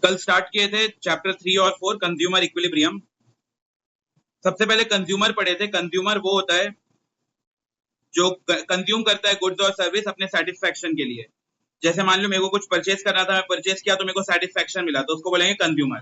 कल स्टार्ट किए थे चैप्टर 3 और 4 कंज्यूमर इक्विलिब्रियम। सबसे पहले कंज्यूमर पढ़े थे। कंज्यूमर वो होता है जो कंज्यूम करता है गुड्स और सर्विस अपने सेटिस्फेक्शन के लिए। जैसे मान लो मेरे को कुछ परचेस करना था, मैं परचेस किया तो मेरे को सेटिस्फेक्शन मिला, तो उसको बोलेंगे कंज्यूमर।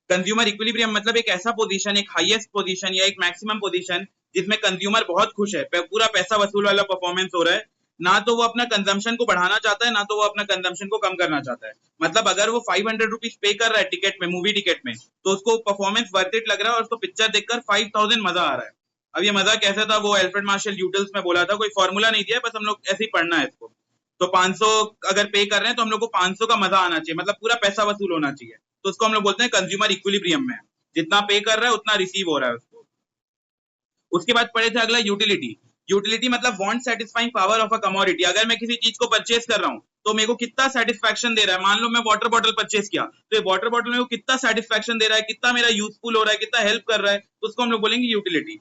कंज्यूमर इक्विलिब्रियम मतलब एक ऐसा पोजीशन, एक हाईएस्ट पोजीशन या एक मैक्सिमम पोजीशन जिसमें कंज्यूमर बहुत खुश है, पूरा पैसा वसूल वाला परफॉर्मेंस हो रहा है। ना तो वो अपना कंजम्पशन को बढ़ाना चाहता है, ना तो वो अपना कंजम्पशन को कम करना चाहता है। मतलब अगर वो 500 रुपीज पे कर रहा है टिकट में, मूवी टिकट में, तो उसको परफॉर्मेंस वर्थ इट लग रहा है और उसको पिक्चर देखकर 5000 मजा आ रहा है। अब ये मजा कैसा था वो एल्फ्रेड मार्शल यूटिल्स में बोला था, कोई फॉर्मूला नहीं दिया, बस हम लोग ऐसे ही पढ़ना है इसको। तो 500 अगर पे कर रहे हैं तो हम लोग को 500 का मजा आना चाहिए, मतलब पूरा पैसा वसूल होना चाहिए। तो उसको हम लोग बोलते हैं कंज्यूमर इक्विलिब्रियम में, जितना पे कर रहा है उतना रिसीव हो रहा है उसको। उसके बाद पढ़े थे अगला यूटिलिटी। यूटिलिटी मतलब want satisfying power of a commodity. अगर मैं किसी चीज को परचेस कर रहा हूँ तो मेरे को कितना सेटिस्फेक्शन दे रहा है। मान लो मैं वाटर बॉटल परचेस किया, तो ये वाटर बॉटल मेरे को कितना सेटिस्फेक्शन दे रहा है, कितना मेरा यूजफुल हो रहा है, कितना हेल्प कर रहा है, तो उसको हम लोग बोलेंगे यूटिलिटी।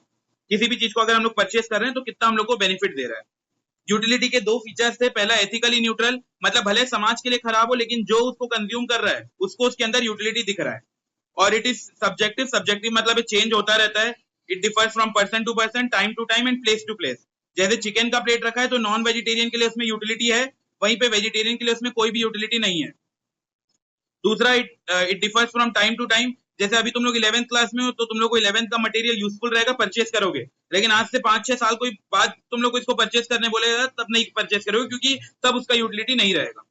किसी भी चीज को अगर हम लोग परचेस कर रहे हैं तो कितना हम लोग को बेनिफिट दे रहा है। यूटिलिटी के दो फीचर्स थे। पहला एथिकली न्यूट्रल, मतलब भले समाज के लिए खराब हो लेकिन जो उसको कंज्यूम कर रहा है उसको उसके अंदर यूटिलिटी दिख रहा है। और इट इज सब्जेक्टिव। सब्जेक्टिव मतलब चेंज होता रहता है। It differs from person to person, time to time and place to place. जैसे चिकन का प्लेट रखा है तो नॉन वेजिटेरियन के लिए उसमें यूटिलिटी है, वहीं पे वेजिटेरियन के लिए उसमें कोई भी यूटिलिटी नहीं है। दूसरा, it differs from time to time. जैसे अभी तुम लोग 11th क्लास में हो तो तुम लोग को 11th का मटेरियल यूजफुल रहेगा, परचेस करोगे। लेकिन आज से 5-6 साल कोई बाद तुम लोग को इसको परचेस करने बोलेगा तब नहीं परचेस करोगे, क्योंकि तब उसका यूटिलिटी नहीं रहेगा।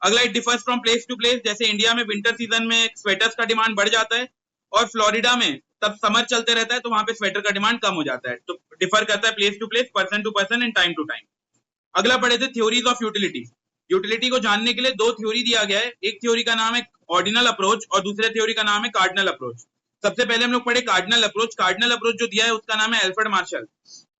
अगला, it differs from place to place. जैसे इंडिया में विंटर सीजन में स्वेटर्स का डिमांड बढ़ जाता है और फ्लोरिडा में तब समर चलते रहता है तो वहां पे स्वेटर का डिमांड कम हो जाता है। तो डिफर करता है place to place, person to person and time to time. अगला पढ़े थे थ्योरीज ऑफ यूटिलिटी। यूटिलिटी को जानने के लिए दो थ्योरी दिया गया है। एक थ्योरी का नाम है ऑर्डिनल अप्रोच और दूसरे थ्योरी का नाम है कार्डिनल अप्रोच। सबसे पहले हम लोग पढ़े कार्डिनल अप्रोच। कार्डिनल अप्रोच जो दिया है उसका नाम है एल्फ्रेड मार्शल।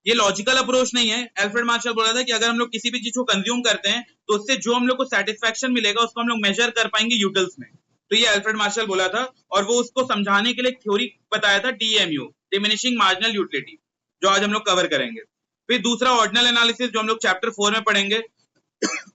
ये लॉजिकल अप्रोच नहीं है। एल्फ्रेड मार्शल बोला था कि अगर हम लोग किसी भी चीज को कंज्यूम करते हैं तो उससे जो हम लोग को सेटिस्फेक्शन मिलेगा उसको हम लोग मेजर कर पाएंगे यूटिल्स में। तो ये एल्फ्रेड मार्शल बोला था और वो उसको समझाने के लिए एक थ्योरी बताया था, डीएमयू, डिमिनिशिंग मार्जिनल यूटिलिटी, जो आज हम लोग कवर करेंगे। फिर दूसरा ऑर्डिनल एनालिसिस जो हम लोग चैप्टर 4 में पढ़ेंगे।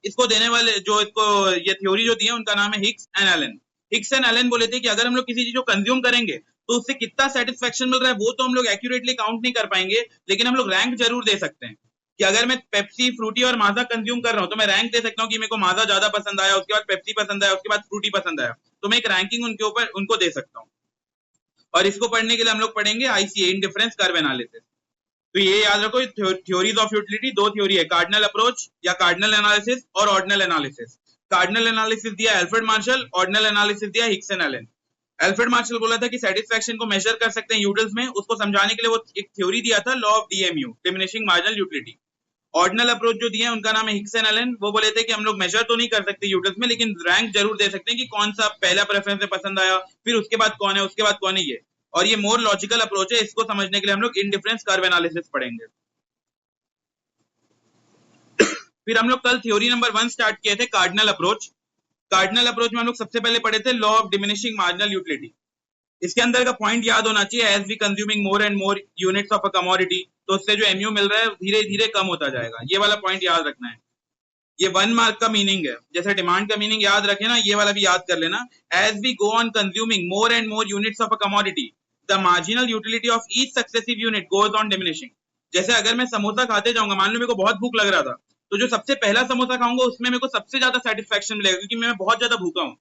इसको देने वाले जो इसको ये थ्योरी जो दी है उनका नाम है Hicks and Allen. Hicks and Allen बोले थे कि अगर हम लोग किसी चीज को कंज्यूम करेंगे तो उससे कितना सेटिस्फेक्शन मिल रहा है वो तो हम लोग एक्यूरेटली काउंट नहीं कर पाएंगे, लेकिन हम लोग रैंक जरूर दे सकते हैं। कि अगर मैं पेप्सी, फ्रूटी और माजा कंज्यूम कर रहा हूं तो मैं रैंक दे सकता हूँ कि मेरे को माजा ज्यादा पसंद आया, उसके बाद पेप्सी पसंद आया, उसके बाद फ्रूटी पसंद आया, तो मैं एक रैंकिंग उनके ऊपर उनको दे सकता हूँ। और इसको पढ़ने के लिए हम लोग पढ़ेंगे आईसीए, इंडिफरेंस कर्व एनालिसिस। तो ये याद रखो, थ्योरीज ऑफ यूटिलिटी दो थ्योरी है, कार्डिनल अप्रोच या कार्डिनल एनालिसिस और ऑर्डिनल एनालिसिस। कार्डिनल एनालिसिस दिया एल्फ्रेड मार्शल, ऑर्डिनल एनालिसिस दिया Hicks and Allen. Alfred Marshall बोला था कि सेटिस्फेक्शन को मेजर कर सकते हैं यूटिल्स में, उसको समझाने के लिए वो एक थ्योरी दिया था, law of DMU, diminishing marginal utility. Ordinal approach जो दिया है उनका नाम है हिक्स एंड एलन। वो बोले थे कि हम लोग मेजर तो नहीं कर सकते यूटिल्स में, लेकिन रैंक जरूर दे सकते हैं कि कौन सा पहला प्रेफरेंस में पसंद आया, फिर उसके बाद कौन है, उसके बाद कौन है ये। और ये मोर लॉजिकल अप्रोच है। इसको समझने के लिए हम लोग इंडिफरेंस कर्व एनालिसिस पढ़ेंगे। फिर हम लोग कल थ्योरी नंबर 1 स्टार्ट किए थे, कार्डिनल अप्रोच। कार्डिनल अप्रोच में हम लोग सबसे पहले पढ़े थे law of diminishing marginal utility. इसके अंदर का पॉइंट याद होना चाहिए, as we consuming more and more units of a commodity, तो उससे जो एमयू मिल रहा है धीरे धीरे कम होता जाएगा। ये वाला पॉइंट याद रखना है। ये 1 मार्क का मीनिंग है। जैसे डिमांड का मीनिंग याद रखे ना, ये वाला भी याद कर लेना। As we go on consuming more and more units of a commodity, the marginal utility of each successive unit goes on diminishing. जैसे अगर मैं समोसा खाते जाऊंगा, मान लो मेरे को बहुत भूख लग रहा था, तो जो सबसे पहला समोसा खाऊंगा उसमें मेरे को सबसे ज्यादा सेटिस्फेक्शन मिलेगा क्योंकि मैं बहुत ज्यादा भूखा हूँ।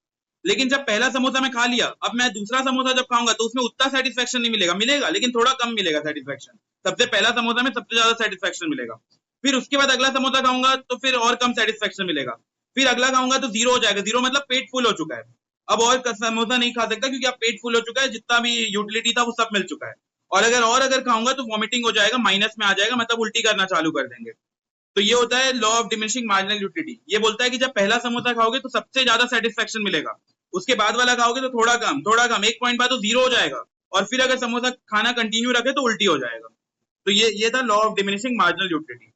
लेकिन जब पहला समोसा मैं खा लिया, अब मैं दूसरा समोसा जब खाऊंगा तो उसमें उतना सेटिस्फेक्शन नहीं मिलेगा, मिलेगा लेकिन थोड़ा कम मिलेगा सेटिस्फेक्शन। सबसे पहला समोसा में सबसे ज्यादा सेटिस्फेक्शन मिलेगा। फिर उसके बाद अगला समोसा खाऊंगा तो फिर और कम सेटिस्फेक्शन मिलेगा। फिर अगला खाऊंगा तो जीरो हो जाएगा। जीरो मतलब पेट फुल हो चुका है, अब और समोसा नहीं खा सकता क्योंकि अब पेट फुल हो चुका है, जितना भी यूटिलिटी था वो सब मिल चुका है। और अगर खाऊंगा तो वॉमिटिंग हो जाएगा, माइनस में आ जाएगा, मतलब उल्टी करना चालू कर देंगे। तो ये होता है law of diminishing marginal utility. ये बोलता है कि जब पहला समोसा खाओगे तो सबसे ज्यादा सेटिस्फेक्शन मिलेगा, उसके बाद वाला खाओगे तो थोड़ा कम, थोड़ा कम, एक पॉइंट बाद तो जीरो हो जाएगा, और फिर अगर समोसा खाना कंटिन्यू रखे तो उल्टी हो जाएगा। तो ये था law of diminishing marginal utility.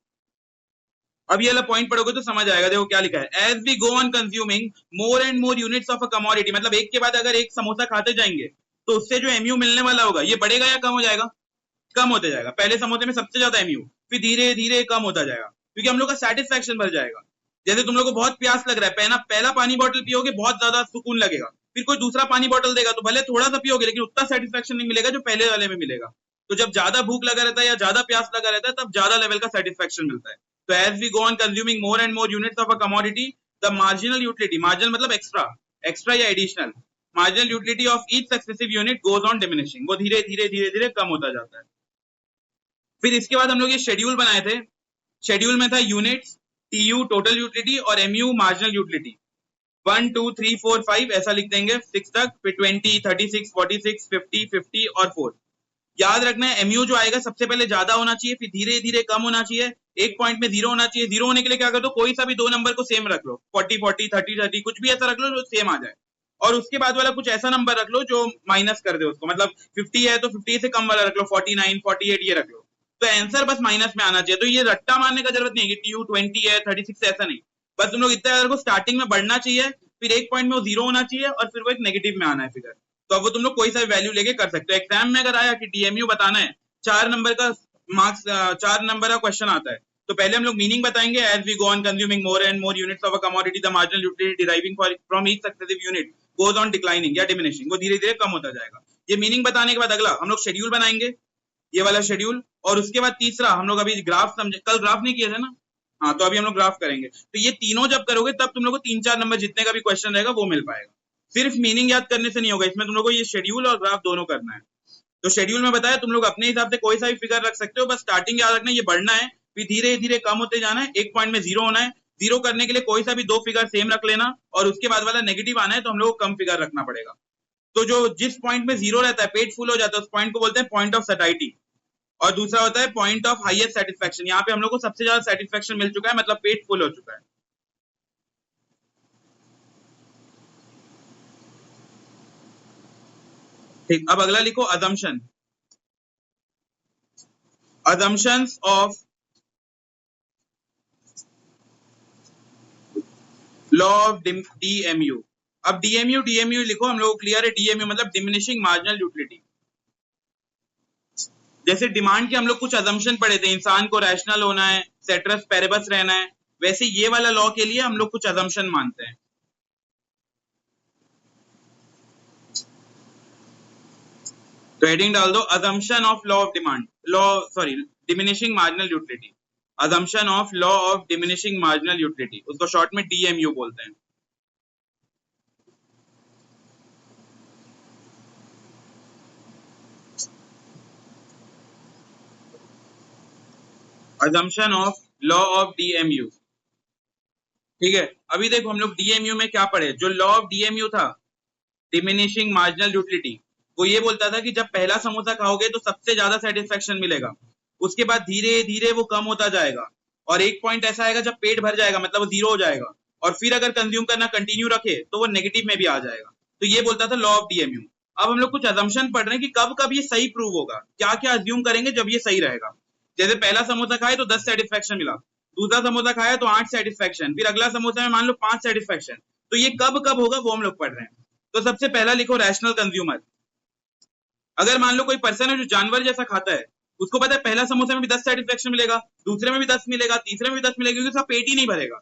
अब ये वाला पॉइंट पढ़ोगे तो समझ आएगा। देखो क्या लिखा है, as we go on consuming more and more units of a commodity, मतलब एक के बाद अगर एक समोसा खाते जाएंगे तो उससे जो एमयू मिलने वाला होगा ये बढ़ेगा या कम हो जाएगा? कम होते जाएगा। पहले समोसे में सबसे ज्यादा एमयू, फिर धीरे धीरे कम होता जाएगा क्योंकि हम लोग का सेटिस्फेक्शन बढ़ जाएगा। जैसे तुम लोग को बहुत प्यास लग रहा है, पहला पानी बॉटल पियोगे बहुत ज्यादा सुकून लगेगा, फिर कोई दूसरा पानी बॉटल देगा तो भले थोड़ा सा पियोगे लेकिन उतना सेटिस्फेक्शन नहीं मिलेगा जो पहले वाले में मिलेगा। तो जब ज्यादा भूख लगा रहता है या ज्यादा प्यास लगा रहता है तब ज्यादा लेवल का सेटिस्फेक्शन मिलता है। तो as we go on consuming more and more units of a commodity, the marginal utility, marginal मतलब एक्स्ट्रा या additional, marginal utility of each successive unit goes on diminishing, वो धीरे धीरे धीरे धीरे कम होता जाता है। फिर इसके बाद हम लोग ये शेड्यूल बनाए थे, शेड्यूल में था यूनिट्स, टीयू टोटल यूटिलिटी और एमयू मार्जिनल यूटिलिटी, 1 2 3 4 5 ऐसा लिख देंगे 6 तक, फिर 20 36 46 50 50 और 4। याद रखना है एमयू जो आएगा सबसे पहले ज्यादा होना चाहिए, फिर धीरे धीरे कम होना चाहिए, एक पॉइंट में 0 होना चाहिए। 0 होने के लिए क्या कर दो, कोई सा भी दो नंबर को सेम रख लो, 40 40 30 30 कुछ भी ऐसा रख लो जो सेम आ जाए, और उसके बाद वाला कुछ ऐसा नंबर रख लो जो माइनस कर दे उसको, मतलब 50 है तो 50 से कम वाला रख लो, 49 48 ये रख लो, तो आंसर बस माइनस में आना चाहिए। तो ये रट्टा मारने का जरूरत नहीं है कि टीयू 20 है 36 ऐसा नहीं, बस तुम लोग इतना को स्टार्टिंग में बढ़ना चाहिए, फिर एक पॉइंट में वो 0 होना चाहिए और फिर वो एक नेगेटिव में आना है फिगर। तो अब वो तुम लोग कोई सा वैल्यू लेके कर सकते हो। एग्जाम में अगर आया कि डीएमयू बताना है, 4 नंबर का मार्क्स, 4 नंबर का क्वेश्चन आता है, तो पहले हम लोग मीनिंग बताएंगे, as we go on consuming more and more units of a commodity the marginal utility deriving from each successive unit goes on declining या डिमिनिशिंग, वो धीरे धीरे कम होता जाएगा। ये मीनिंग बताने के बाद अगला हम लोग शेड्यूल बनाएंगे, ये वाला शेड्यूल, और उसके बाद तीसरा हम लोग अभी ग्राफ समझे, कल ग्राफ नहीं किए थे ना, हाँ तो अभी हम लोग ग्राफ करेंगे। तो ये तीनों जब करोगे तब तुम लोग को 3 4 नंबर जितने का भी क्वेश्चन रहेगा वो मिल पाएगा। सिर्फ मीनिंग याद करने से नहीं होगा, इसमें तुम लोग को ये शेड्यूल और ग्राफ दोनों करना है। तो शेड्यूल में बताया तुम लोग अपने हिसाब से कोई सा भी फिगर रख सकते हो, बस स्टार्टिंग याद रखना ये बढ़ना है, फिर धीरे धीरे कम होते जाना है, एक पॉइंट में 0 होना है। 0 करने के लिए कोई सा भी दो फिगर सेम रख लेना, और उसके बाद वाला नेगेटिव आना है तो हम लोग को कम फिगर रखना पड़ेगा। तो जो जिस पॉइंट में 0 रहता है, पेट फुल हो जाता है, उस पॉइंट को बोलते हैं पॉइंट ऑफ सटाइटी, और दूसरा होता है पॉइंट ऑफ हाईएस्ट सेटिस्फेक्शन। यहाँ पे हम लोग को सबसे ज्यादा सेटिस्फेक्शन मिल चुका है, मतलब पेट फुल हो चुका है। ठीक, अब अगला लिखो assumption, assumptions of law of DMU। अब DMU लिखो, हम लोग क्लियर है, DMU मतलब डिमिनिशिंग मार्जिनल यूटिलिटी। जैसे डिमांड के हम लोग कुछ assumption पढ़े थे, इंसान को रैशनल होना है, सेटरस पेरेबस रहना है, वैसे ये वाला लॉ के लिए हम लोग कुछ assumption मानते हैं। तो हेडिंग डाल दो assumption of law of demand, diminishing marginal utility, assumption of law of diminishing marginal utility, उसको शॉर्ट में DMU बोलते हैं। assumption of law of DMU, ठीक है। अभी देखो हम लोग DMU में क्या पढ़े, जो लॉ ऑफ DMU था, डिमिनिशिंग मार्जिनल यूटिलिटी, वो ये बोलता था कि जब पहला समोसा खाओगे तो सबसे ज्यादा सेटिस्फेक्शन मिलेगा, उसके बाद धीरे धीरे वो कम होता जाएगा, और एक पॉइंट ऐसा आएगा जब पेट भर जाएगा, मतलब वो 0 हो जाएगा, और फिर अगर कंज्यूम करना कंटिन्यू रखे तो वो नेगेटिव में भी आ जाएगा। तो ये बोलता था लॉ ऑफ DMU। अब हम लोग कुछ assumption पढ़ रहे हैं कि कब कब ये सही प्रूव होगा, क्या क्या अज्यूम करेंगे जब ये सही रहेगा। जैसे पहला समोसा खाए तो 10 सेटिस्फेक्शन मिला, दूसरा समोसा खाया तो 8 सेटिस्फेक्शन, फिर अगला समोसा में मान लो 5 सेटिस्फेक्शन, तो ये कब कब होगा वो हम लोग पढ़ रहे हैं। तो सबसे पहला लिखो रैशनल कंज्यूमर। अगर मान लो कोई पर्सन है जो जानवर जैसा खाता है, उसको पता है पहला समोसे में भी 10 सेटिस्फेक्शन मिलेगा, दूसरे में भी 10 मिलेगा, तीसरे में भी 10 मिलेगा, क्योंकि उसका पेट ही नहीं भरेगा।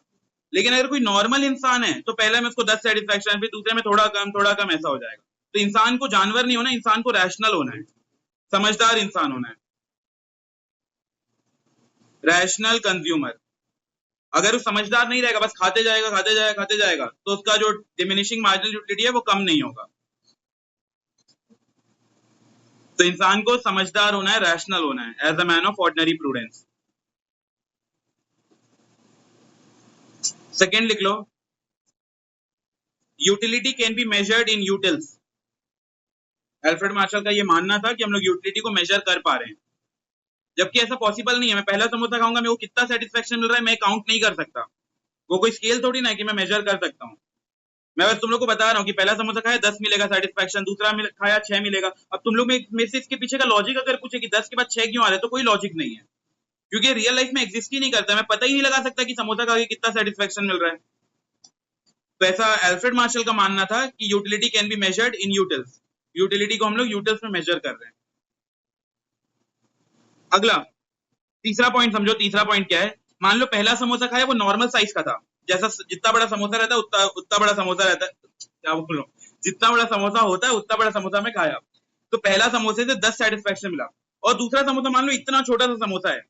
लेकिन अगर कोई नॉर्मल इंसान है तो पहले में उसको 10 सेटिस्फेक्शन, फिर दूसरे में थोड़ा कम ऐसा हो जाएगा। तो इंसान को जानवर नहीं होना, इंसान को रैशनल होना है, समझदार इंसान होना है, रैशनल कंज्यूमर। अगर वो समझदार नहीं रहेगा, बस खाते जाएगा तो उसका जो डिमिनिशिंग मार्जिनल यूटिलिटी है वो कम नहीं होगा। तो इंसान को समझदार होना है, रैशनल होना है, as a man of ordinary prudence. Second लिख लो, utility can be measured in utils. Alfred Marshall का ये मानना था कि हम लोग यूटिलिटी को मेजर कर पा रहे हैं, जबकि ऐसा पॉसिबल नहीं है। मैं पहला समोसा खाऊंगा, मेरे को कितना सेटिस्फेक्शन मिल रहा है मैं काउंट नहीं कर सकता, वो कोई स्केल थोड़ी ना है कि मैं मेजर कर सकता हूँ। मैं बस तुम लोग को बता रहा हूँ कि पहला समोसा खाया 10 मिलेगा सेटिस्फेक्शन, दूसरा खाया 6 मिलेगा। अब तुम लोग मेरे से इसके पीछे का लॉजिक अगर पूछे कि 10 के बाद 6 क्यों आ रहा है, तो कोई लॉजिक नहीं है, क्योंकि रियल लाइफ में एग्जिस्ट ही नहीं करता। मैं पता ही नहीं लगा सकता कि समोसा खा के कितना सेटिस्फेक्शन मिल रहा है। तो ऐसा अल्फ्रेड मार्शल का मानना था कि utility can be measured in utils, utility को हम लोग यूटिल्स में मेजर कर रहे हैं। अगला तीसरा पॉइंट समझो, तीसरा पॉइंट क्या है। मान लो पहला समोसा खाया वो नॉर्मल साइज का था, जैसा जितना बड़ा समोसा रहता है उतना बड़ा समोसा रहता है, क्या बोल रहा हूँ, जितना बड़ा समोसा होता है उतना बड़ा समोसा में खाया। तो पहला समोसे से 10 सेटिस्फेक्शन मिला, और दूसरा समोसा मान लो इतना छोटा सा समोसा है,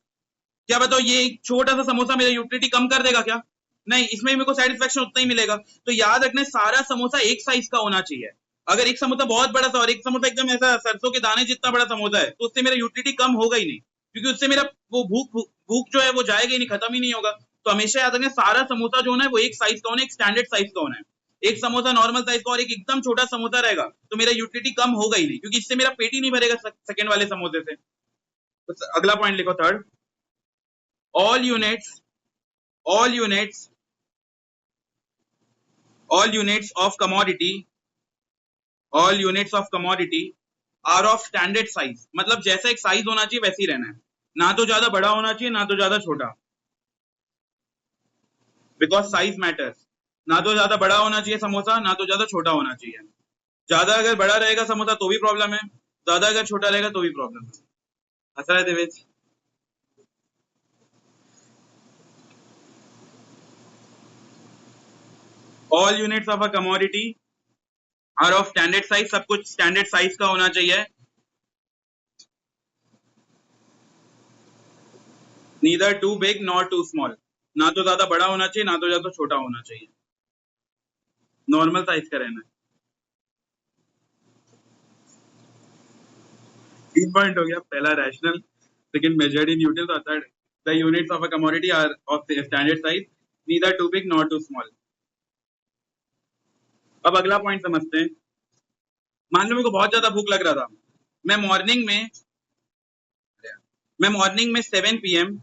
क्या बताओ ये एक छोटा सा समोसा मेरा यूटिलिटी कम कर देगा क्या? नहीं, इसमें मेरे को सेटिस्फेक्शन उतना ही मिलेगा। तो याद रखना सारा समोसा एक साइज का होना चाहिए। अगर एक समोसा बहुत बड़ा सा और एक समोसा एकदम ऐसा सरसों के दाने जितना बड़ा समोसा है, तो उससे मेरा यूटिलिटी कम होगा ही नहीं, क्योंकि उससे मेरा वो भूख जो है वो जाएगा ही नहीं, खत्म ही नहीं होगा। तो हमेशा याद रखना सारा समोसा जो होना है वो एक साइज का होना है, एक स्टैंडर्ड साइज का होना है। एक समोसा नॉर्मल साइज का और एक एकदम छोटा समोसा रहेगा तो मेरा यूटिलिटी कम होगा ही नहीं, क्योंकि इससे मेरा पेट ही नहीं भरेगा सेकंड वाले समोसे से। तो अगला पॉइंट लिखो, third, all units all units all units of commodity all units of commodity are of standard size। मतलब जैसा एक साइज होना चाहिए वैसे ही रहना है, ना तो ज्यादा बड़ा होना चाहिए ना तो ज्यादा छोटा, बिकॉज साइज मैटर्स। ना तो ज्यादा बड़ा होना चाहिए समोसा, ना तो ज्यादा छोटा होना चाहिए। ज्यादा अगर बड़ा रहेगा समोसा तो भी प्रॉब्लम है, ज्यादा अगर छोटा रहेगा तो भी प्रॉब्लम है। हंस रहा है Devesh? all units of a commodity are of standard size, सब कुछ स्टैंडर्ड साइज का होना चाहिए। neither too big nor too small, ना तो ज्यादा बड़ा होना चाहिए ना तो ज्यादा छोटा होना चाहिए, नॉर्मल साइज का रहना है। 3 पॉइंट हो गया, पहला rational, second measured in util, तो third the units of a commodity are of standard size, neither too big not too small. अब अगला पॉइंट समझते हैं। मान लो मेरे को बहुत ज्यादा भूख लग रहा था, मैं मॉर्निंग में 7 PM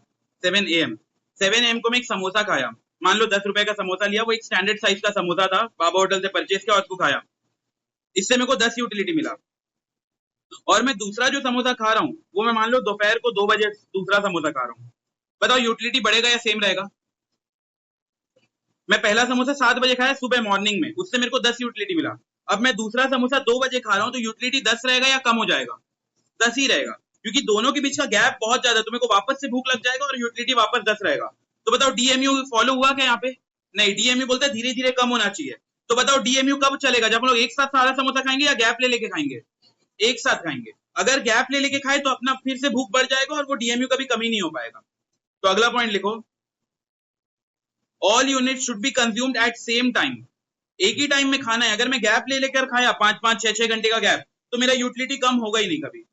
7 AM 7 AM को मैं एक समोसा खाया। मान लो 10 रुपए का समोसा लिया, वो एक स्टैंडर्ड साइज का समोसा था, बाबा होटल से परचेज किया और उसको खाया, इससे मेरे को 10 यूटिलिटी मिला। और मैं दूसरा जो समोसा खा रहा हूँ वो मैं मान लो दोपहर को 2 बजे दूसरा समोसा खा रहा हूँ, बताओ यूटिलिटी बढ़ेगा या सेम रहेगा? मैं पहला समोसा 7 बजे खाया सुबह मॉर्निंग में, उससे मेरे को 10 यूटिलिटी मिला। अब मैं दूसरा समोसा 2 बजे खा रहा हूँ, तो यूटिलिटी 10 रहेगा या कम हो जाएगा? 10 ही रहेगा, क्योंकि दोनों के बीच का गैप बहुत ज्यादा है, तो मेरे को वापस से भूख लग जाएगा और यूटिलिटी वापस 10 रहेगा। तो बताओ डीएमयू फॉलो हुआ क्या यहाँ पे? नहीं, डीएमयू बोलता है धीरे धीरे कम होना चाहिए। तो बताओ डीएमयू कब चलेगा? जब हम लोग एक साथ सारा समोसा खाएंगे या गैप ले लेके खाएंगे? एक साथ खाएंगे। अगर गैप ले लेके खाए तो अपना फिर से भूख बढ़ जाएगा और वो डीएमयू कभी कमी नहीं हो पाएगा। तो अगला पॉइंट लिखो, all unit should be consumed at same time. एक ही टाइम में खाना है। अगर मैं गैप ले लेकर खाया 5-5 6-6 घंटे का गैप, तो मेरा यूटिलिटी कम होगा ही नहीं कभी।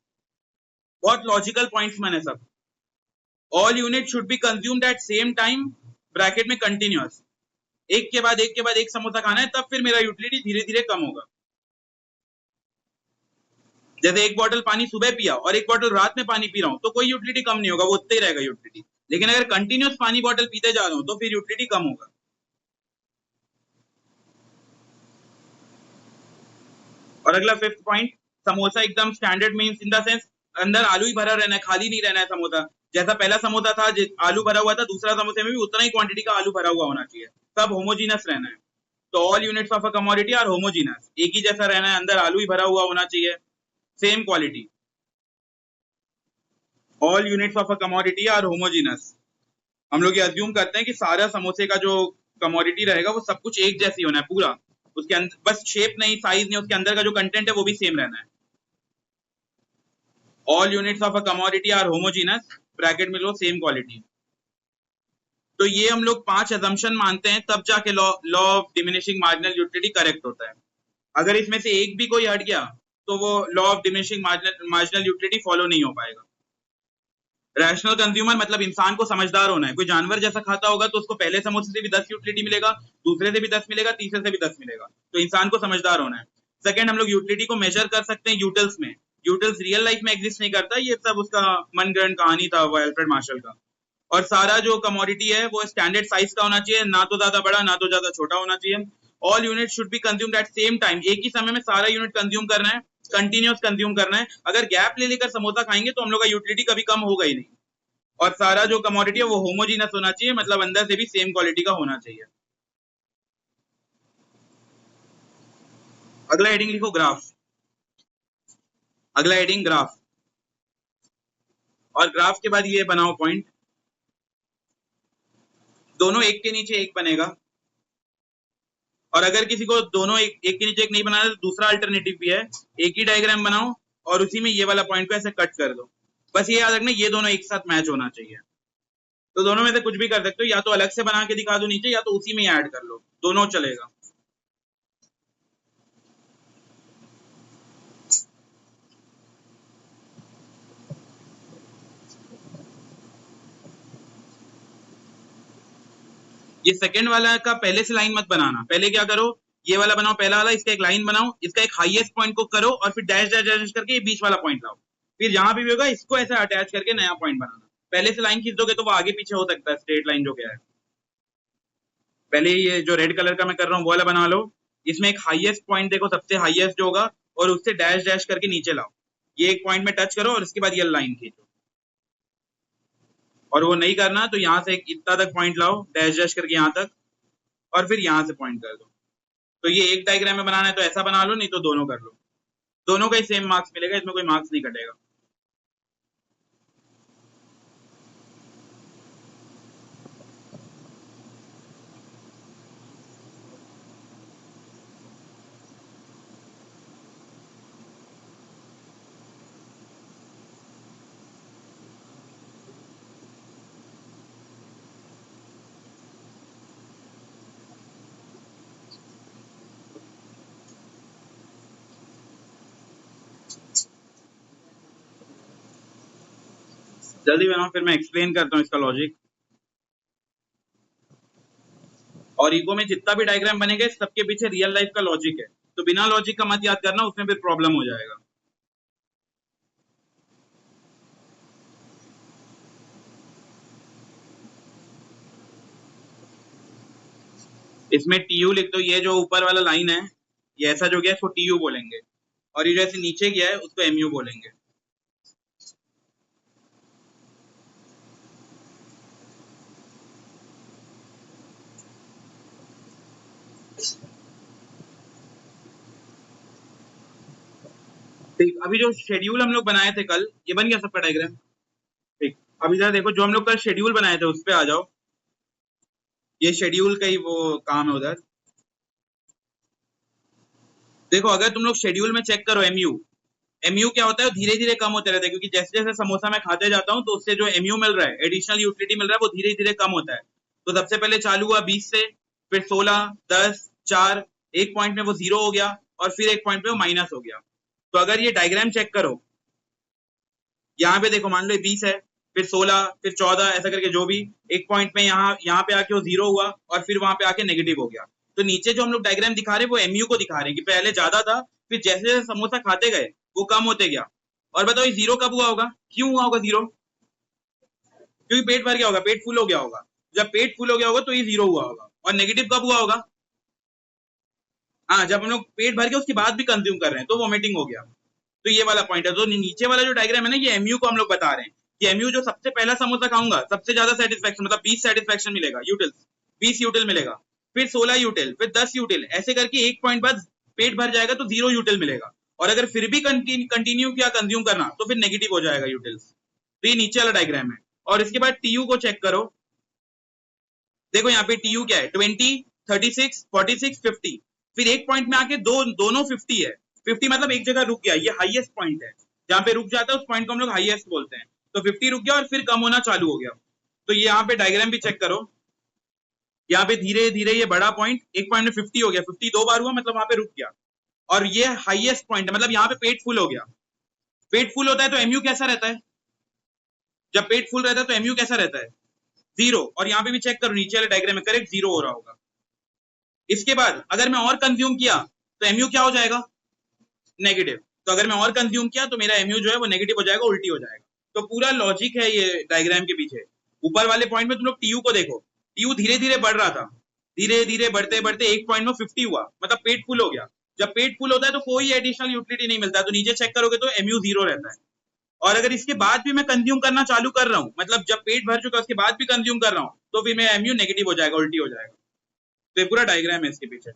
बहुत लॉजिकल पॉइंट्स मैंने सब। All unit should be consumed at same time, bracket में कंटिन्यूअस, एक के बाद एक समोसा खाना है, तब फिर मेरा यूटिलिटी धीरे धीरे कम होगा। जैसे एक बॉटल पानी सुबह पिया और एक बॉटल रात में पानी पी रहा हूं, तो कोई यूटिलिटी कम नहीं होगा, वो उतना ही रहेगा यूटिलिटी। लेकिन अगर कंटिन्यूअस पानी बॉटल पीते जा रहा हूं तो फिर यूटिलिटी कम होगा। और अगला फिफ्थ पॉइंट, समोसा एकदम standard means in the sense अंदर आलू ही भरा रहना है, खाली नहीं रहना है समोसा। जैसा पहला समोसा था आलू भरा हुआ था, दूसरा समोसे में भी उतना ही क्वांटिटी का आलू भरा हुआ होना चाहिए, सब होमोजीनस रहना है। तो all units of a commodity are homogeneous, एक ही जैसा रहना है, अंदर आलू ही भरा हुआ होना चाहिए, same quality. All units of a commodity are homogeneous, हम लोग ये अज्यूम करते हैं कि सारा समोसे का जो कमोडिटी रहेगा वो सब कुछ एक जैसी होना है पूरा, उसके अंदर बस शेप नहीं, साइज नहीं, उसके अंदर का जो कंटेंट है वो भी सेम रहना है। All units of a commodity are homogeneous, bracket में लो सेम क्वालिटी। तो ये हम लोग 5 अजम्पशन मानते हैं, तब जाके law of diminishing marginal utility correct होता है। अगर इसमें से एक भी कोई हट गया तो वो law of diminishing marginal utility follow नहीं हो पाएगा। रैशनल कंज्यूमर मतलब इंसान को समझदार होना है। कोई जानवर जैसा खाता होगा तो उसको पहले समोसे से भी 10 यूटिलिटी मिलेगा, दूसरे से भी 10 मिलेगा, तीसरे से भी 10 मिलेगा। तो इंसान को समझदार होना है। सेकंड, हम लोग यूटिलिटी को मेजर कर सकते हैं यूटिल्स में। यूटिल्स रियल लाइफ में एग्जिस्ट नहीं करता, ये सब उसका मनगढ़ंत कहानी था वो एल्फ्रेड मार्शल का। और सारा जो कमोडिटी है वो स्टैंडर्ड साइज का होना चाहिए, ना तो ज्यादा बड़ा ना तो ज्यादा छोटा होना चाहिए। All unit should be consumed at same time, एक ही समय में सारा यूनिट कंज्यूम करना है, कंटिन्यूअस कंज्यूम करना है। अगर गैप ले लेकर समोसा खाएंगे तो हम लोग का यूटिलिटी कभी कम होगा ही नहीं। और सारा जो कमोडिटी है वो होमोजीनस होना चाहिए, मतलब अंदर से भी सेम क्वालिटी का होना चाहिए। अगला हेडिंग लिखो ग्राफ। अगला हेडिंग ग्राफ, और ग्राफ के बाद ये बनाओ पॉइंट, दोनों एक के नीचे एक बनेगा। और अगर किसी को दोनों एक के नीचे एक नहीं बनाना तो दूसरा अल्टरनेटिव भी है, एक ही डायग्राम बनाओ और उसी में ये वाला पॉइंट को ऐसे कट कर दो। बस ये याद रखना ये दोनों एक साथ मैच होना चाहिए। तो दोनों में से कुछ भी कर सकते हो, या तो अलग से बना के दिखा दो नीचे, या तो उसी में ऐड कर लो, दोनों चलेगा। ये सेकंड वाला का पहले से लाइन मत बनाना, पहले क्या करो, ये वाला बनाओ पहला वाला, इसका एक लाइन बनाओ, इसका एक हाईएस्ट पॉइंट को करो और फिर डैश डैश डैश करके ये बीच वाला पॉइंट लाओ, फिर जहां भी होगा इसको ऐसे अटैच करके नया पॉइंट बनाना। पहले से लाइन खींच दोगे तो वो आगे पीछे हो सकता है, स्ट्रेट लाइन जो क्या है। पहले ये जो रेड कलर का मैं कर रहा हूँ वो वाला बना लो, इसमें एक हाईएस्ट पॉइंट देखो, सबसे हाईएस्ट जो होगा, और उससे डैश डैश करके नीचे लाओ, ये एक पॉइंट में टच करो और इसके बाद ये लाइन खींचो। और वो नहीं करना तो यहाँ से इतना तक पॉइंट लाओ डैश डैश करके यहाँ तक, और फिर यहाँ से पॉइंट कर दो। तो ये एक डायग्राम में बनाना है तो ऐसा बना लो, नहीं तो दोनों कर लो, दोनों का ही सेम मार्क्स मिलेगा, इसमें कोई मार्क्स नहीं कटेगा। जल्दी बनाओ, फिर मैं एक्सप्लेन करता हूँ इसका लॉजिक। और इको में जितना भी डायग्राम बनेगा सबके पीछे रियल लाइफ का लॉजिक है, तो बिना लॉजिक का मत याद करना, उसमें फिर प्रॉब्लम हो जाएगा। इसमें टीयू लिख दो, ये जो ऊपर वाला लाइन है ये ऐसा जो गया इसको टीयू बोलेंगे, और ये जैसे नीचे गया है उसको एमयू बोलेंगे। ठीक, अभी जो शेड्यूल हम लोग बनाए थे कल, ये बन गया सबका डायग्राम। ठीक, अभी जरा देखो जो हम लोग कल शेड्यूल बनाए थे उस पे आ जाओ, ये शेड्यूल का ही वो काम है उधर। देखो अगर तुम लोग शेड्यूल में चेक करो एमयू, एमयू क्या होता है, धीरे धीरे कम होते रहते हैं, क्योंकि जैसे जैसे समोसा मैं खाते जाता हूँ तो उससे जो एमयू मिल रहा है, एडिशनल यूटिलिटी मिल रहा है, वो धीरे धीरे कम होता है। तो सबसे पहले चालू हुआ 20 से, फिर 16, 10, 4, एक पॉइंट में वो 0 हो गया, और फिर एक पॉइंट में वो माइनस हो गया। तो अगर ये डायग्राम चेक करो, यहाँ पे देखो मान लो 20 है, फिर 16, फिर 14, ऐसा करके जो भी एक पॉइंट में यहाँ पे आके वो 0 हुआ, और फिर वहां पे आके नेगेटिव हो गया। तो नीचे जो हम लोग डायग्राम दिखा रहे हैं वो एमयू को दिखा रहे हैं कि पहले ज्यादा था, फिर जैसे जैसे समोसा खाते गए वो कम होते गया। और बताओ ये 0 कब हुआ होगा, क्यों हुआ होगा 0? क्योंकि पेट भर गया होगा, पेट फुल हो गया होगा। जब पेट फुल हो गया होगा तो ये 0 हुआ होगा। और नेगेटिव कब हुआ होगा? हाँ, जब हम लोग पेट भर के उसके बाद भी कंज्यूम कर रहे हैं तो वोमिटिंग हो गया। तो ये वाला पॉइंट है। तो नीचे वाला जो डायग्राम है ना, ये एमयू को हम लोग बता रहे हैं कि एमयू जो सबसे पहला समोसा खाऊंगा सबसे ज्यादा सेटिस्फेक्शन, मतलब 20 सेटिस्फेक्शन मिलेगा, यूटिल 20 यूटिल मिलेगा, फिर 16 यूटिल, फिर 10 यूटिल, ऐसे करके एक पॉइंट बाद पेट भर जाएगा तो 0 यूटिल मिलेगा। और अगर फिर भी कंटिन्यू किया कंज्यूम करना तो फिर नेगेटिव हो जाएगा यूटिल्स। तो ये नीचे वाला डायग्राम है। और इसके बाद टीयू को चेक करो, देखो यहाँ पे टीयू क्या है, 20, 36, 46, 50, फिर एक पॉइंट में आके दोनों 50 है। 50 मतलब एक जगह रुक गया, ये हाईएस्ट पॉइंट है, जहां पे रुक जाता है उस पॉइंट को हम लोग हाईएस्ट बोलते हैं। तो 50 रुक गया और फिर कम होना चालू हो गया। तो ये यहाँ पे डायग्राम भी चेक करो, यहाँ पे धीरे धीरे ये बड़ा पॉइंट एक पॉइंट में 50 हो गया, 50 दो बार हुआ मतलब वहां पे रुक गया, और ये हाईएस्ट पॉइंट है, मतलब यहाँ पे पेट फुल हो गया। पेट फुल होता है तो एमयू कैसा रहता है, जब पेट फुल रहता है तो एमयू कैसा रहता है, 0। और यहाँ पे भी चेक करो नीचे वाले डायग्राम में करेक्ट 0 हो रहा होगा। इसके बाद अगर मैं और कंज्यूम किया तो एमयू क्या हो जाएगा, नेगेटिव। तो अगर मैं और कंज्यूम किया तो मेरा एमयू जो है वो नेगेटिव हो जाएगा, उल्टी हो जाएगा। तो पूरा लॉजिक है ये डायग्राम के पीछे। ऊपर वाले पॉइंट में तुम लोग टीयू को देखो, टीयू धीरे धीरे बढ़ रहा था, धीरे धीरे बढ़ते बढ़ते एक पॉइंट में 50 हुआ, मतलब पेट फुल हो गया। जब पेट फुल होता है तो कोई एडिशनल यूटिलिटी नहीं मिलता, तो नीचे चेक करोगे तो एमयू 0 रहता है। और अगर इसके बाद भी मैं कंज्यूम करना चालू कर रहा हूँ, मतलब जब पेट भर चुका उसके बाद भी कंज्यूम कर रहा हूँ, तो फिर मेरा एमयू नेगेटिव हो जाएगा, उल्टी हो जाएगा। तो ये पूरा डायग्राम है इसके पीछे।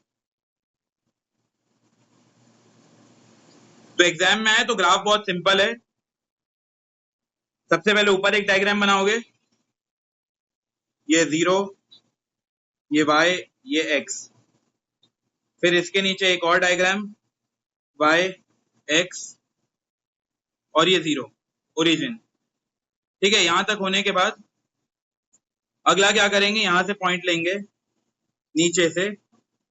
तो एग्जाम में आए तो ग्राफ बहुत सिंपल है। सबसे पहले ऊपर एक डायग्राम बनाओगे, ये 0, ये y, ये x, फिर इसके नीचे एक और डायग्राम y x और ये 0 ओरिजिन। ठीक है, यहां तक होने के बाद अगला क्या करेंगे, यहां से पॉइंट लेंगे नीचे से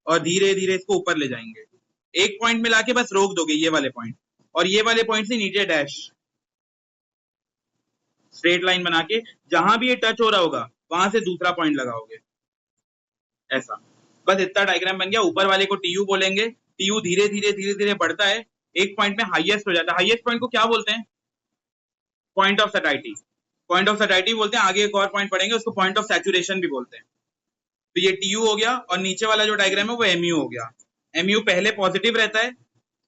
और धीरे धीरे इसको ऊपर ले जाएंगे। एक पॉइंट में लाके बस रोक दोगे ये वाले पॉइंट, और ये वाले पॉइंट से नीचे डैश, स्ट्रेट लाइन बना के जहां भी ये टच हो रहा होगा वहां से दूसरा पॉइंट लगाओगे, ऐसा। बस इतना डायग्राम बन गया। ऊपर वाले को टीयू बोलेंगे। टीयू धीरे धीरे धीरे धीरे बढ़ता है, एक पॉइंट में हाईएस्ट हो जाता है। हाईएस्ट पॉइंट को क्या बोलते हैं? Point of satisfaction. Point of satisfaction बोलते हैं। आगे एक और पॉइंट पढ़ेंगे, उसको पॉइंट ऑफ सैचुरेशन भी बोलते हैं। तो ये टीयू हो गया, और नीचे वाला जो डायग्राम है वो एमयू हो गया। एमयू पहले पॉजिटिव रहता है,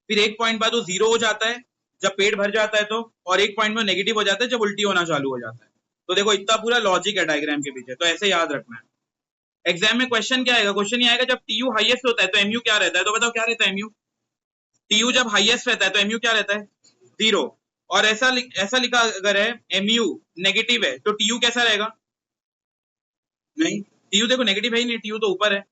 फिर एक पॉइंट बाद वो 0 हो जाता है जब पेट भर जाता है तो, और एक पॉइंट में नेगेटिव हो जाता है जब उल्टी होना चालू हो जाता है। तो देखो इतना पूरा लॉजिक है डायग्राम के पीछे, तो ऐसे याद रखना है। एग्जाम में क्वेश्चन क्या आएगा? क्वेश्चन ये आएगा जब टीयू हाईएस्ट होता है तो एमयू क्या रहता है? तो बताओ क्या रहता है एमयू? टीयू जब हाईएस्ट रहता है तो एमयू क्या रहता है? 0। और ऐसा लिखा अगर है एमयू नेगेटिव है तो टीयू कैसा रहेगा? नहीं, टीयू देखो नेगेटिव है ही नहीं, टीयू तो ऊपर है।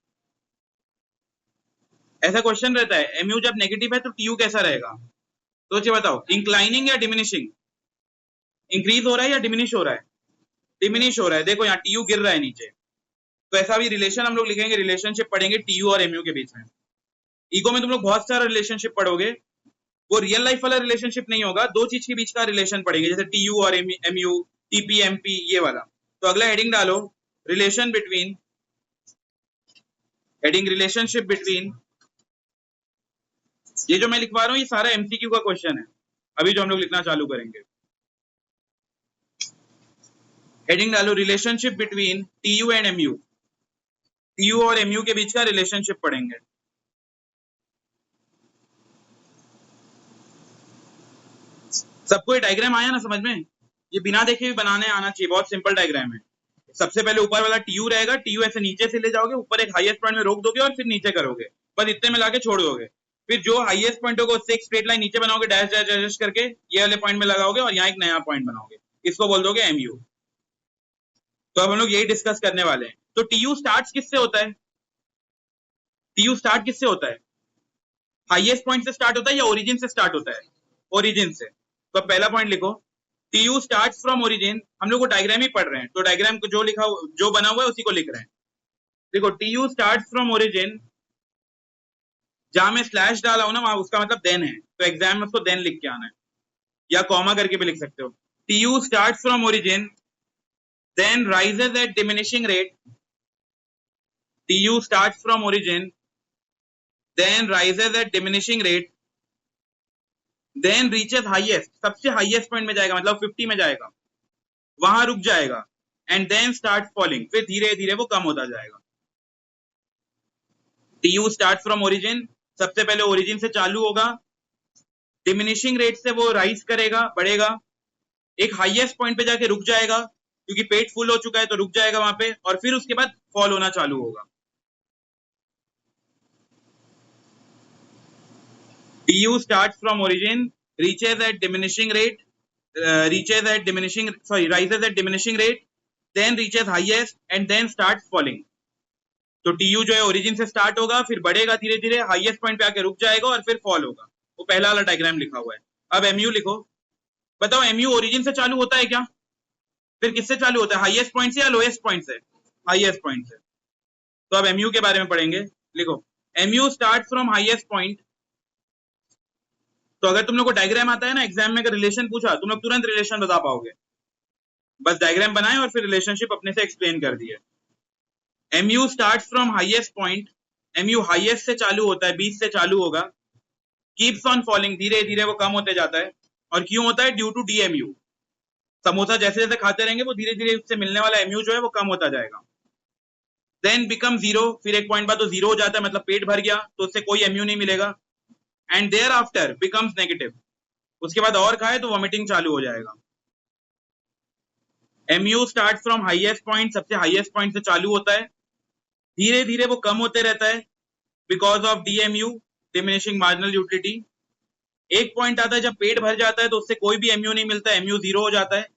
ऐसा क्वेश्चन रहता है, एमयू जब नेगेटिव है तो टीयू कैसा रहेगा? तो ये बताओ, इंक्लाइनिंग या डिमिनिशिंग? इंक्रीज हो रहा है या डिमिनिश हो रहा है? डिमिनिश हो रहा है। देखो यहाँ टीयू गिर रहा है नीचे, तो ऐसा भी रिलेशन हम लोग लिखेंगे, रिलेशनशिप पढ़ेंगे टीयू और एमयू के बीच में। ईगो में तुम लोग बहुत सारा रिलेशनशिप पढ़ोगे, वो रियल लाइफ वाला रिलेशनशिप नहीं होगा, दो चीज के बीच का रिलेशन पढ़ेंगे, जैसे टीयू और एमयू, टीपी एमपी, ये वाला। तो अगला हेडिंग डालो, relation between, heading relationship between. ये जो मैं लिखवा रहा हूँ ये सारा एमसीक्यू का क्वेश्चन है, अभी जो हम लोग लिखना चालू करेंगे। हेडिंग डालो, relationship between TU and MU. TU और एमयू के बीच का रिलेशनशिप पढ़ेंगे। सबको ये डायग्राम आया ना समझ में? ये बिना देखे भी बनाने आना चाहिए, बहुत सिंपल डायग्राम है। सबसे पहले ऊपर वाला टीयू रहेगा, टीयू ऐसे नीचे से ले जाओगे, ऊपर एक हाईएस्ट पॉइंट में रोक दोगे और फिर नीचे करोगे, बस इतने में लाके छोड़ दोगे। फिर जो हाईएस्ट पॉइंट होगा उससे एक स्ट्रेट लाइन नीचे बनाओगे, डैश डैश डैश करके ये वाले पॉइंट में लगाओगे, और यहाँ एक नया पॉइंट बनाओगे, इसको बोल दोगे एमयू। तो अब हम लोग यही डिस्कस करने वाले हैं। तो टीयू स्टार्ट किससे होता है? टीयू स्टार्ट किससे होता है? हाईएस्ट पॉइंट से स्टार्ट होता है या ओरिजिन से स्टार्ट होता है? ओरिजिन से। तो पहला पॉइंट लिखो, टीयू स्टार्ट फ्रॉम ओरिजिन। हम लोग को डायग्राम ही पढ़ रहे हैं, तो डायग्राम को जो लिखा, जो बना हुआ है उसी को लिख रहे हैं। देखो, टीयू स्टार्ट फ्रॉम ओरिजिन, जहां मैं स्लैश डाला हूं ना वहां उसका मतलब देन है, तो एग्जाम में उसको देन लिख के आना है, या कॉमा करके भी लिख सकते हो। TU start from origin then rises at diminishing rate. TU start from origin then rises at diminishing rate, then reaches highest, सबसे हाईएस्ट पॉइंट में जाएगा, मतलब 50 में जाएगा, वहां रुक जाएगा, एंड देन स्टार्ट फॉलिंग, फिर धीरे धीरे वो कम होता जाएगा। टीयू स्टार्ट फ्रॉम ओरिजिन, सबसे पहले ओरिजिन से चालू होगा, डिमिनिशिंग रेट से वो राइज करेगा, बढ़ेगा, एक हाईएस्ट पॉइंट पे जाके रुक जाएगा, क्योंकि पेट फुल हो चुका है तो रुक जाएगा वहां पे, और फिर उसके बाद फॉल होना चालू होगा। TU start from origin, reaches at diminishing rate, rises at diminishing rate, then reaches highest and then starts falling. तो टीयू जो है ओरिजिन से स्टार्ट होगा, फिर बढ़ेगा धीरे धीरे, हाईएस्ट पॉइंट पे आके रुक जाएगा और फिर फॉल होगा। वो पहला वाला डायग्राम लिखा हुआ है। अब एमयू लिखो, बताओ एमयू ओरिजिन से चालू होता है क्या? फिर किससे चालू होता है, हाईएस्ट पॉइंट से या लोएस्ट पॉइंट से? हाईएस्ट पॉइंट से। तो अब एमयू के बारे में पढ़ेंगे। लिखो, MU start from highest point. तो अगर तुम लोग को डायग्राम आता है ना एग्जाम में, अगर रिलेशन पूछा तुम लोग तुरंत रिलेशन बता पाओगे, बस डायग्राम बनाए और फिर रिलेशनशिप अपने से एक्सप्लेन कर दिए। MU start from highest point, MU highest से चालू होता है, 20 से चालू होगा, कीप्स ऑन फॉलिंग, धीरे धीरे वो कम होते जाता है। और क्यों होता है? Due to DMU. समोसा जैसे जैसे खाते रहेंगे वो धीरे धीरे उससे मिलने वाला एमयू जो है वो कम होता जाएगा। देन बिकम 0, फिर एक पॉइंट बाद तो 0 हो जाता है, मतलब पेट भर गया, तो उससे कोई एमयू नहीं मिलेगा। And thereafter becomes negative, उसके बाद और खाए तो वॉमिटिंग चालू हो जाएगा। MU start from highest point, सबसे हाईएस्ट पॉइंट से चालू होता है, धीरे धीरे वो कम होते रहता है because of DMU, diminishing marginal utility. एक पॉइंट आता है जब पेट भर जाता है तो उससे कोई भी एमयू नहीं मिलता, एमयू 0 हो जाता है,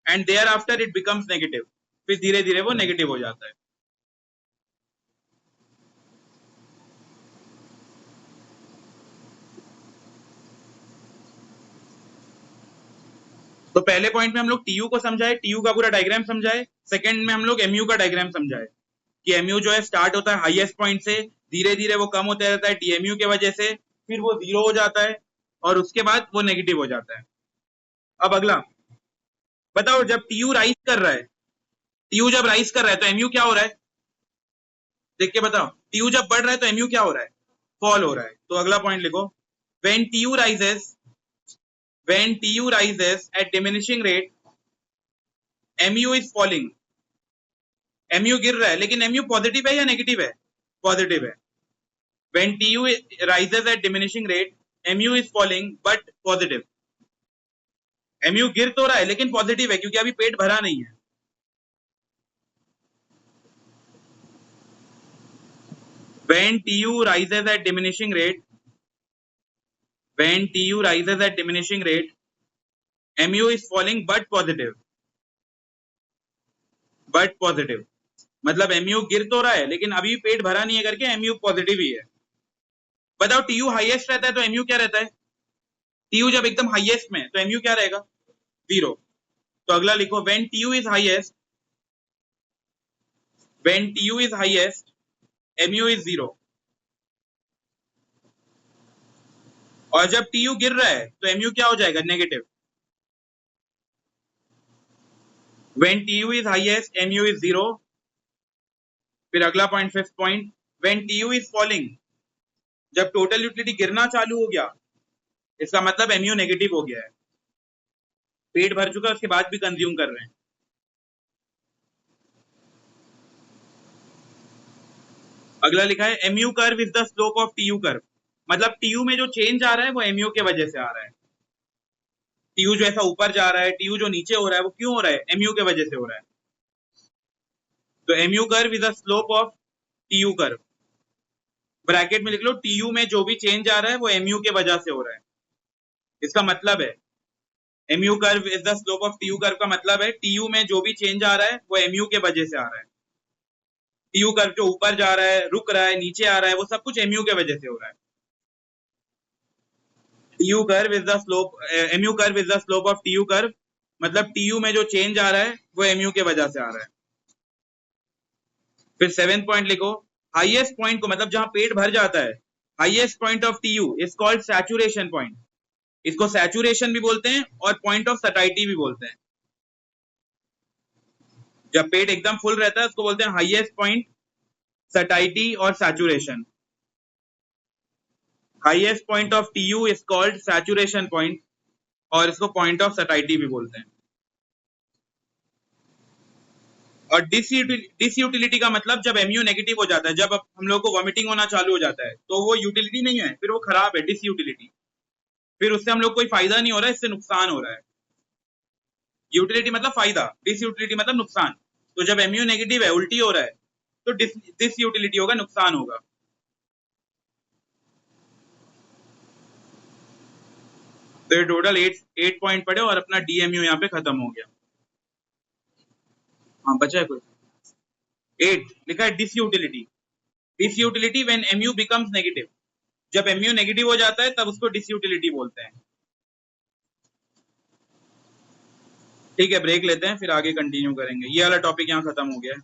and thereafter it becomes negative, फिर धीरे धीरे वो नेगेटिव हो जाता है। तो पहले पॉइंट में हम लोग टीयू को समझाए, टीयू का पूरा डायग्राम समझाए। सेकंड में हम लोग एमयू का डायग्राम समझाए कि एमयू जो है स्टार्ट होता है हाईएस्ट पॉइंट से, धीरे धीरे वो कम होता रहता है डीएमयू के वजह से, फिर वो 0 हो जाता है और उसके बाद वो नेगेटिव हो जाता है। अब अगला बताओ, जब टीयू राइज कर रहा है, टीयू जब राइज कर रहा है तो एमयू क्या हो रहा है, देख के बताओ। टीयू जब बढ़ रहा है तो एमयू क्या हो रहा है, फॉल हो रहा है। तो अगला पॉइंट लिखो, when TU rises, when TU rises at diminishing rate, MU is falling। MU गिर रहा है लेकिन MU पॉजिटिव है या नेगेटिव है, पॉजिटिव है। when TU rises at diminishing rate, MU is falling but positive। MU गिर तो रहा है लेकिन पॉजिटिव है क्योंकि अभी पेट भरा नहीं है। when TU rises at diminishing rate, when TU rises at diminishing rate, MU is falling but positive, but positive मतलब MU गिर तो रहा है लेकिन अभी पेट भरा नहीं है करके MU पॉजिटिव ही है। बताओ TU हाईएस्ट रहता है तो MU क्या रहता है, TU जब एकदम हाईएस्ट में तो MU क्या रहेगा, 0। तो अगला लिखो, when TU is highest, when TU is highest, MU is 0। और जब TU गिर रहा है तो MU क्या हो जाएगा, negative. when TU is highest, MU is 0। फिर अगला point, fifth point, when TU is falling, जब टोटल यूटिलिटी गिरना चालू हो गया इसका मतलब MU नेगेटिव हो गया है, पेट भर चुका है उसके बाद भी कंज्यूम कर रहे हैं। अगला लिखा है MU curve is the slope of TU curve, मतलब TU में जो चेंज आ रहा है वो MU के वजह से आ रहा है। TU जो ऐसा ऊपर जा रहा है, TU जो नीचे हो रहा है, वो क्यों हो रहा है, MU के वजह से हो रहा है। तो MU curve is the slope of TU curve, bracket में लिख लो, TU में जो भी चेंज आ रहा है वो MU के वजह से हो रहा है। इसका मतलब है MU curve is the slope of TU curve का मतलब है TU में जो भी चेंज आ रहा है वो MU के वजह से आ रहा है। TU कर्व जो ऊपर जा रहा है, रुक रहा है, नीचे आ रहा है, वो सब कुछ MU के वजह से हो रहा है। TU curve is the slope, MU curve is the slope of TU curve, मतलब TU में जो चेंज आ रहा है वो MU के वजह से आ रहा है। फिर 7th पॉइंट लिखो, हाईएस्ट पॉइंट को मतलब जहां पेट भर जाता है, highest point of TU is called saturation point. इसको सैचुरेशन भी बोलते हैं और पॉइंट ऑफ सटाइटी भी बोलते हैं। जब पेट एकदम फुल रहता है उसको बोलते हैं हाईएस्ट पॉइंट, सटाइटी और saturation. Highest point of TU is called saturation point और इसको पॉइंट ऑफ सटाइटी भी बोलते हैं। और डिसयूटिलिटी का मतलब जब MU नेगेटिव हो जाता है, जब हम लोग को वॉमिटिंग होना चालू हो जाता है तो वो यूटिलिटी नहीं है, फिर वो खराब है, डिसयूटिलिटी। फिर उससे हम लोग कोई फायदा नहीं हो रहा है, इससे नुकसान हो रहा है। यूटिलिटी मतलब फायदा, डिसयूटिलिटी मतलब नुकसान। तो जब MU नेगेटिव है, उल्टी हो रहा है, तो डिसयूटिलिटी होगा, नुकसान होगा। तो ये टोटल 8 पॉइंट पड़े और अपना DMU यहाँ पे खत्म हो गया। हाँ बचा है कुछ, 8 लिखा है disutility. Disutility when MU becomes negative, जब MU नेगेटिव हो जाता है तब उसको डिसयूटिलिटी बोलते हैं। ठीक है, ब्रेक लेते हैं फिर आगे कंटिन्यू करेंगे। ये वाला टॉपिक यहाँ खत्म हो गया है।